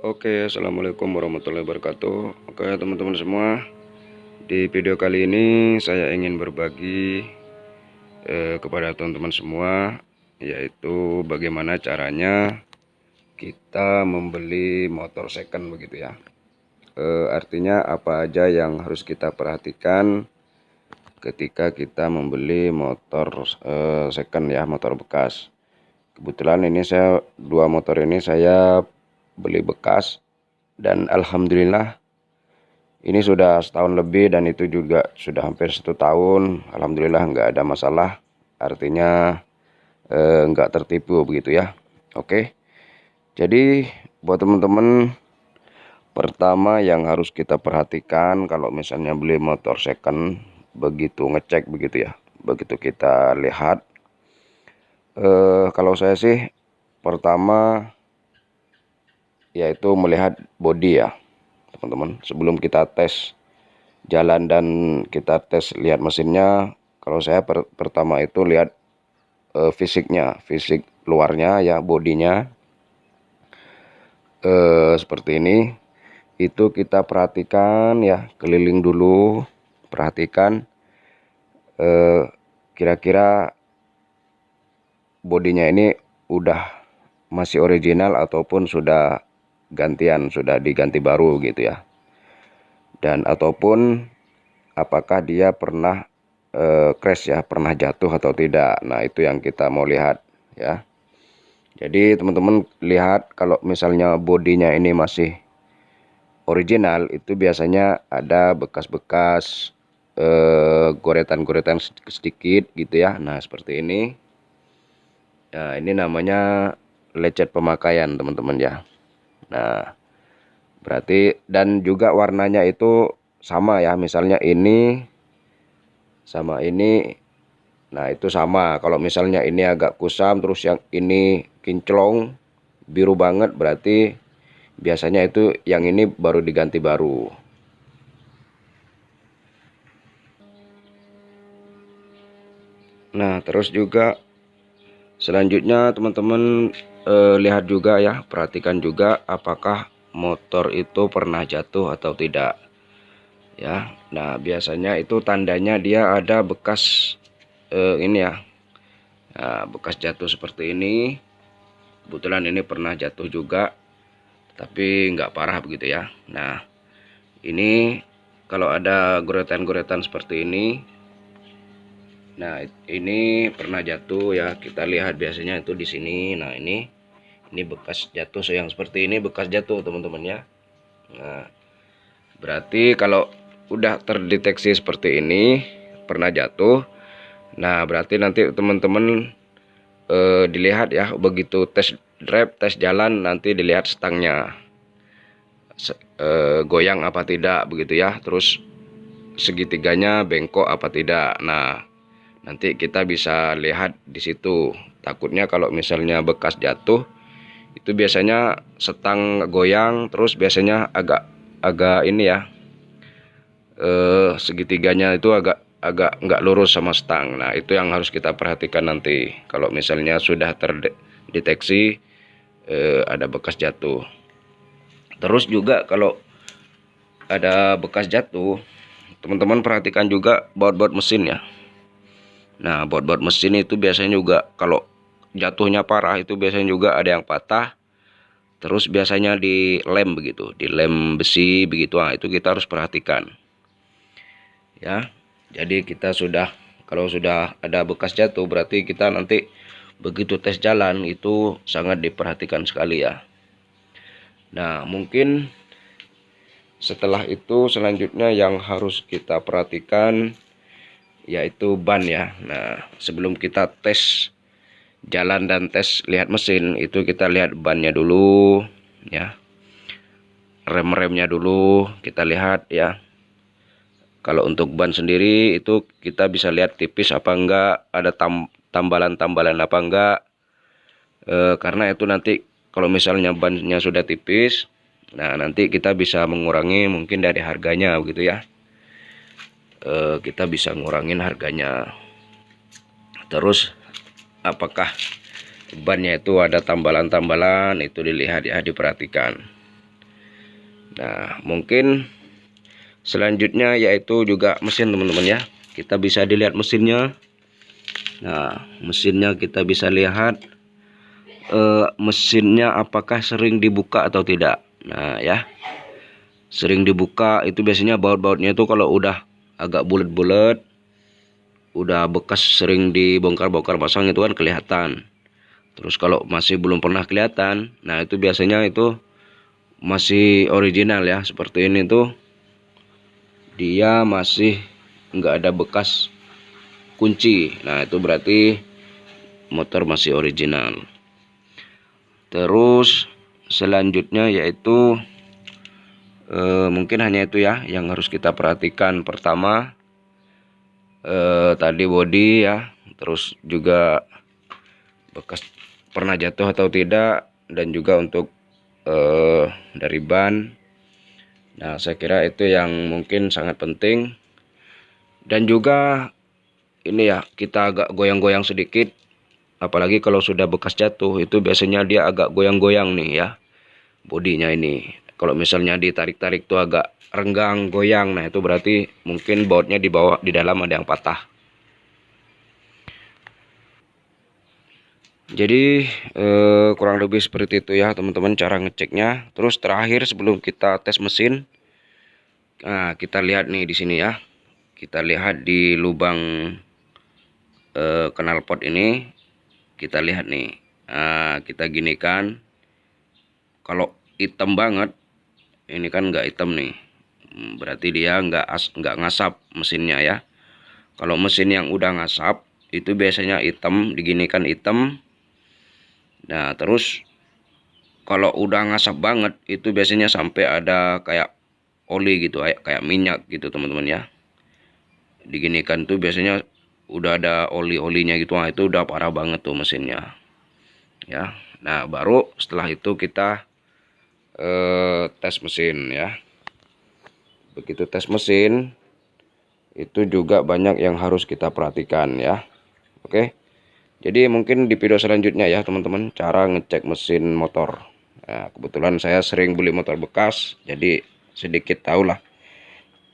Oke, assalamualaikum warahmatullahi wabarakatuh. Oke, teman-teman semua, di video kali ini saya ingin berbagi kepada teman-teman semua, yaitu bagaimana caranya kita membeli motor second begitu ya. Artinya apa aja yang harus kita perhatikan ketika kita membeli motor second ya, motor bekas. Kebetulan ini dua motor ini saya beli bekas, dan alhamdulillah ini sudah setahun lebih, dan itu juga sudah hampir 1 tahun. Alhamdulillah nggak ada masalah, artinya nggak tertipu begitu ya. Oke, jadi buat teman-teman, pertama yang harus kita perhatikan kalau misalnya beli motor second, begitu ngecek begitu ya, begitu kita lihat, kalau saya sih pertama yaitu melihat bodi ya teman-teman. Sebelum kita tes jalan dan kita tes lihat mesinnya, kalau saya pertama itu lihat fisiknya, fisik luarnya ya, bodinya seperti ini. Itu kita perhatikan ya, keliling dulu, perhatikan kira-kira bodinya ini udah masih original ataupun sudah gantian, sudah diganti baru gitu ya. Dan ataupun apakah dia pernah crash ya, pernah jatuh atau tidak. Nah, itu yang kita mau lihat ya. Jadi teman-teman lihat, kalau misalnya bodinya ini masih original, itu biasanya ada bekas-bekas goretan-goretan sedikit gitu ya. Nah, seperti ini. Nah, ini namanya lecet pemakaian teman-teman ya. Nah, berarti, dan juga warnanya itu sama ya, misalnya ini sama ini, nah itu sama. Kalau misalnya ini agak kusam, terus yang ini kinclong biru banget, berarti biasanya itu yang ini baru diganti baru. Nah, terus juga selanjutnya teman-teman lihat juga ya, perhatikan juga apakah motor itu pernah jatuh atau tidak ya. Nah, biasanya itu tandanya dia ada bekas ini ya, nah, bekas jatuh seperti ini. Kebetulan ini pernah jatuh juga, tapi nggak parah begitu ya. Nah, ini kalau ada goretan-goretan seperti ini, nah ini pernah jatuh ya, kita lihat biasanya itu di sini. Nah, ini bekas jatuh, yang seperti ini bekas jatuh teman-teman ya. Nah, berarti kalau udah terdeteksi seperti ini pernah jatuh, nah berarti nanti teman-teman dilihat ya, begitu tes drive, tes jalan, nanti dilihat stangnya goyang apa tidak begitu ya, terus segitiganya bengkok apa tidak. Nah, nanti kita bisa lihat di situ. Takutnya kalau misalnya bekas jatuh itu biasanya setang goyang, terus biasanya agak ini ya, segitiganya itu agak nggak lurus sama stang. Nah, itu yang harus kita perhatikan nanti kalau misalnya sudah terdeteksi ada bekas jatuh. Terus juga kalau ada bekas jatuh, teman-teman perhatikan juga baut-baut mesin ya. Nah, baut-baut mesin itu biasanya juga kalau jatuhnya parah itu biasanya juga ada yang patah. Terus biasanya dilem begitu, dilem besi begitu. Nah, itu kita harus perhatikan ya. Jadi kita kalau sudah ada bekas jatuh, berarti kita nanti begitu tes jalan itu sangat diperhatikan sekali ya. Nah, mungkin setelah itu selanjutnya yang harus kita perhatikan yaitu ban ya. Nah, sebelum kita tes jalan dan tes lihat mesin, itu kita lihat bannya dulu ya, rem-remnya dulu kita lihat ya. Kalau untuk ban sendiri itu kita bisa lihat tipis apa enggak, ada tambalan-tambalan apa enggak, karena itu nanti kalau misalnya bannya sudah tipis, nah nanti kita bisa mengurangi mungkin dari harganya begitu ya. Kita bisa ngurangin harganya. Terus apakah bannya itu ada tambalan-tambalan, itu dilihat ya, diperhatikan. Nah, mungkin selanjutnya yaitu juga mesin teman-teman ya. Kita bisa dilihat mesinnya. Nah, mesinnya kita bisa lihat mesinnya apakah sering dibuka atau tidak. Nah ya, sering dibuka itu biasanya baut-bautnya itu kalau udah agak bulat-bulat, udah bekas sering dibongkar-bongkar pasang itu kan kelihatan. Terus kalau masih belum pernah kelihatan, nah itu biasanya itu masih original ya. Seperti ini tuh dia masih nggak ada bekas kunci. Nah itu berarti motor masih original. Terus selanjutnya yaitu mungkin hanya itu ya yang harus kita perhatikan. Pertama tadi bodi ya, terus juga bekas pernah jatuh atau tidak, dan juga untuk dari ban. Nah saya kira itu yang mungkin sangat penting. Dan juga ini ya, kita agak goyang-goyang sedikit, apalagi kalau sudah bekas jatuh itu biasanya dia agak goyang-goyang nih ya bodinya ini. Kalau misalnya ditarik-tarik tuh agak renggang goyang, nah itu berarti mungkin bautnya di bawah, di dalam ada yang patah. Jadi kurang lebih seperti itu ya teman-teman cara ngeceknya. Terus terakhir sebelum kita tes mesin, nah kita lihat nih di sini ya. Kita lihat di lubang knalpot ini, kita lihat nih. Nah, kita ginikan. Kalau hitam banget, ini kan nggak hitam nih, berarti dia nggak ngasap mesinnya ya. Kalau mesin yang udah ngasap itu biasanya hitam, diginikan hitam. Nah terus kalau udah ngasap banget itu biasanya sampai ada kayak oli gitu, kayak minyak gitu teman-teman ya. Diginikan tuh biasanya udah ada oli-olinya gitu. Nah itu udah parah banget tuh mesinnya ya. Nah baru setelah itu kita tes mesin ya. Begitu tes mesin itu juga banyak yang harus kita perhatikan ya. Oke, jadi mungkin di video selanjutnya ya teman-teman, cara ngecek mesin motor. Nah, kebetulan saya sering beli motor bekas, jadi sedikit tahulah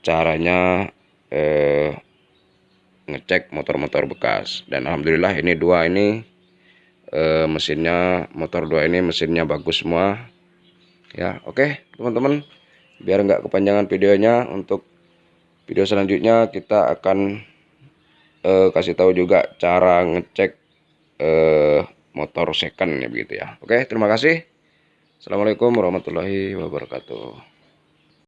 caranya ngecek motor-motor bekas. Dan alhamdulillah ini dua ini mesinnya, motor dua ini mesinnya bagus semua ya. Oke teman-teman, biar nggak kepanjangan videonya, untuk video selanjutnya kita akan kasih tahu juga cara ngecek motor second ya begitu ya. Oke, terima kasih. Assalamualaikum warahmatullahi wabarakatuh.